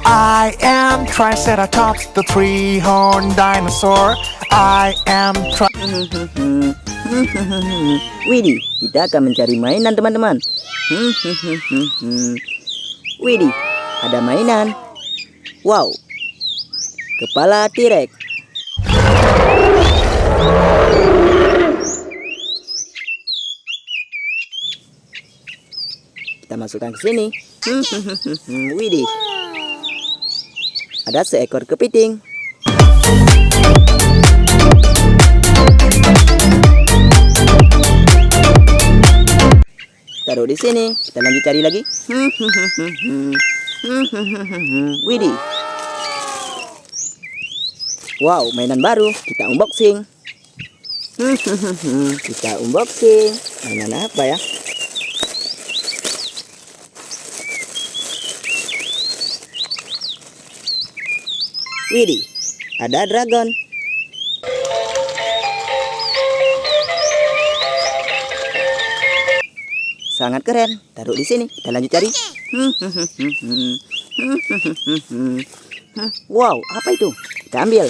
I am Triceratops, the three-horned dinosaur. I am Widih, kita akan mencari mainan teman-teman. Widih, ada mainan. Wow, kepala T-Rex. Kita masukkan ke sini. Widih, ada seekor kepiting. Taruh di sini. Kita lanjut cari lagi. Widih. Wow, mainan baru. Kita unboxing. Kita unboxing. Mainan apa ya? Widih, ada dragon. Sangat keren. Taruh di sini. Kita lanjut cari. Wow, apa itu? Kita ambil.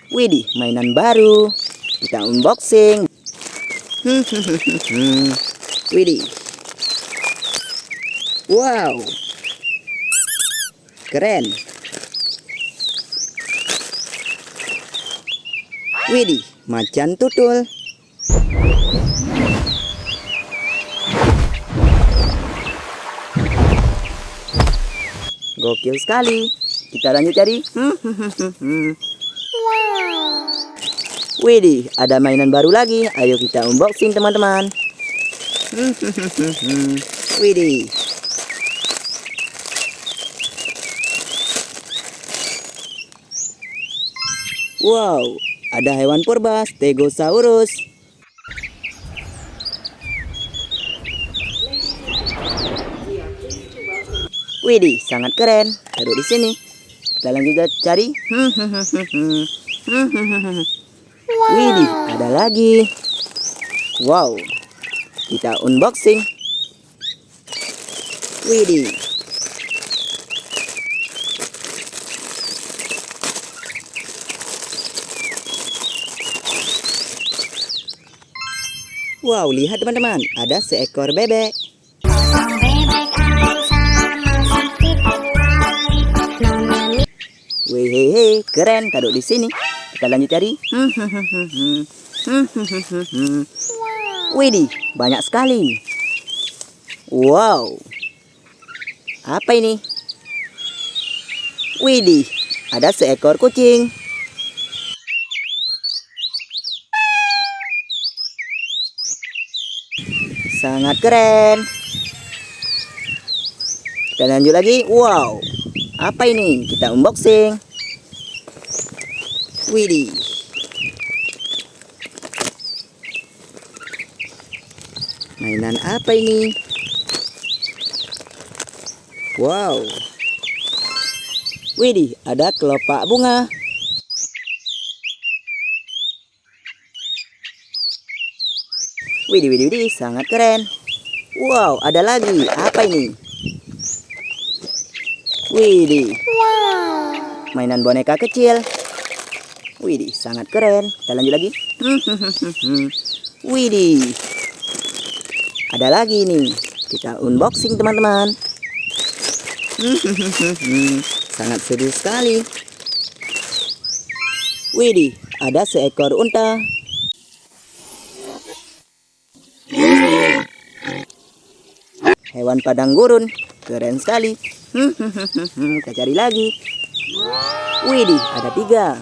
Widih, mainan baru. Kita unboxing. Widih. Wow, keren. Widih, macan tutul. Gokil sekali. Kita lanjut cari. Widih, ada mainan baru lagi. Ayo kita unboxing teman-teman. Widih. Wow, ada hewan purba, Stegosaurus. Widih, sangat keren. Taruh di sini. Kita lanjut cari. Widih, ada lagi. Wow, kita unboxing. Widih. Wow, lihat teman-teman, ada seekor bebek. Wih, keren. Taruh di sini. Kita lanjut cari. Widih, banyak sekali. Wow, apa ini? Widih, ada seekor kucing. Sangat keren. Kita lanjut lagi. Wow, apa ini? Kita unboxing. Widih. Mainan apa ini? Wow. Widih, ada kelopak bunga. Widih, sangat keren. Wow, ada lagi. Apa ini? Widih. Mainan boneka kecil. Widih, sangat keren. Kita lanjut lagi. Widih. Ada lagi nih. Kita unboxing teman-teman. Sangat seru sekali. Widih, ada seekor unta. Hewan padang gurun. Keren sekali. Kita cari lagi. Widih, ada 3.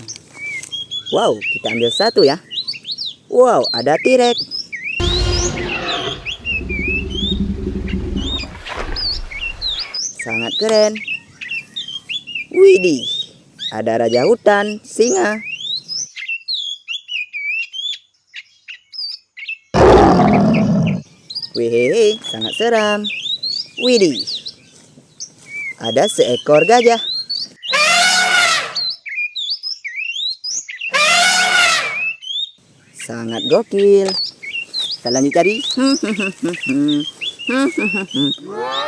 Wow, kita ambil 1 ya. Wow, ada T-Rex. Sangat keren. Widih, ada raja hutan, singa. Wih, sangat seram. Widih, ada seekor gajah. Sangat gokil. Kita lanjut cari.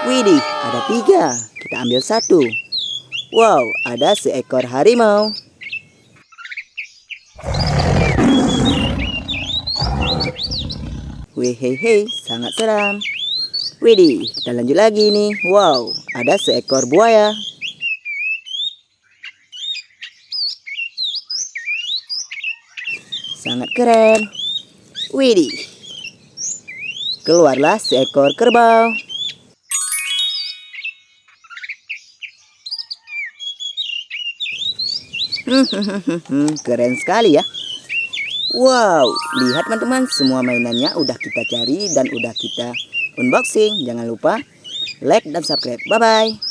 Widih, ada 3. Kita ambil 1. Wow, ada seekor harimau. Wih, sangat seram. Widih, kita lanjut lagi nih. Wow, ada seekor buaya. Sangat keren. Widih, keluarlah seekor kerbau. Keren sekali ya. Wow, lihat teman-teman, semua mainannya udah kita cari dan udah kita unboxing. Jangan lupa like dan subscribe. Bye-bye.